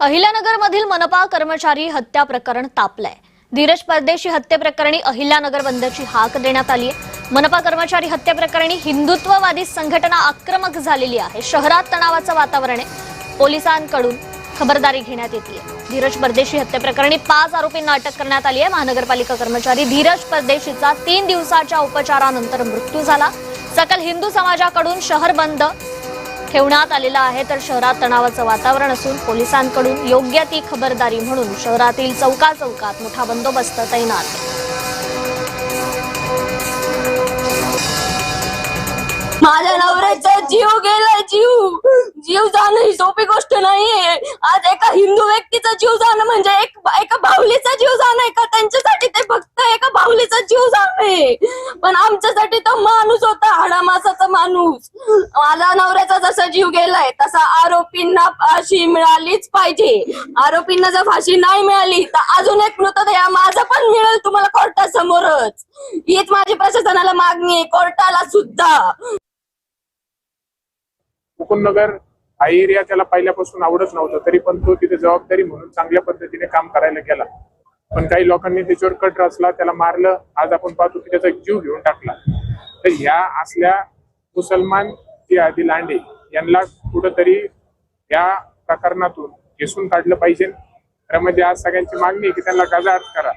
अहिल्यानगर मधील मनपा कर्मचारी हत्या प्रकरण तापलंय। धीरज परदेशी हत्येप्रकरणी अहिल्यानगर बंदची हाक देण्यात आली आहे। मनपा कर्मचारी हत्येप्रकरणी हिंदुत्ववादी संघटना आक्रमक झालेली आहे। शहरात तणावाचं वातावरण आहे। पोलिसांकडून खबरदारी घेण्यात येते। धीरज परदेशी हत्येप्रकरणी 5 आरोपींना अटक करण्यात आली आहे। महानगरपालिका कर्मचारी धीरज परदेशीचा 3 दिवसाच्या उपचारानंतर मृत्यू झाला। सकल हिंदू समाजाकडून शहर बंद ठेवण्यात आलेला आहे, तर शहरात तणावाचं वातावरण असून पोलिसांकडून योग्य ती खबरदारी म्हणून शहरातील चौकाचौकात मोठा बंदोबस्त तैनात आहे। माझ्या नवऱ्याचा जीव गेला, जीव जाणं ही सोपी गोष्ट नाहीये। आज एका हिंदू व्यक्तीचा जीव जाणं म्हणजे एका बाहुलीचा जीव जाणं का? त्यांच्यासाठी ते फक्त एका बाहुलीचा जीव जाणे, पण आमच्यासाठी तो माणूस होता, हाडामासाचा माणूस। माझ्या नवऱ्याचा जसा जीव गेलाय तसा आरोपींना फाशी मिळालीच पाहिजे। आरोपींना जर फाशी नाही मिळाली तर अजून एक मृतदेह माझा पण मिळेल तुम्हाला कोर्टासमोरच। हीच माझी प्रशासनाला मागणी आहे, कोर्टाला सुद्धा। मुकुंदनगर हा एरिया त्याला पहिल्यापासून आवडत नव्हता, तरी पण तो तिथे जबाबदारी म्हणून चांगल्या पद्धतीने काम करायला गेला। पण काही लोकांनी त्याच्यावर कट रचला, त्याला मारलं। आज आपण पाहतो की त्याचा जीव घेऊन टाकला। तर ह्या असल्या मुसलमान जे आदिल लांडे यांना कुठंतरी या प्रकरणातून घेसून काढलं पाहिजे। त्यामध्ये आज सगळ्यांची मागणी आहे की त्यांना गजाआड करा।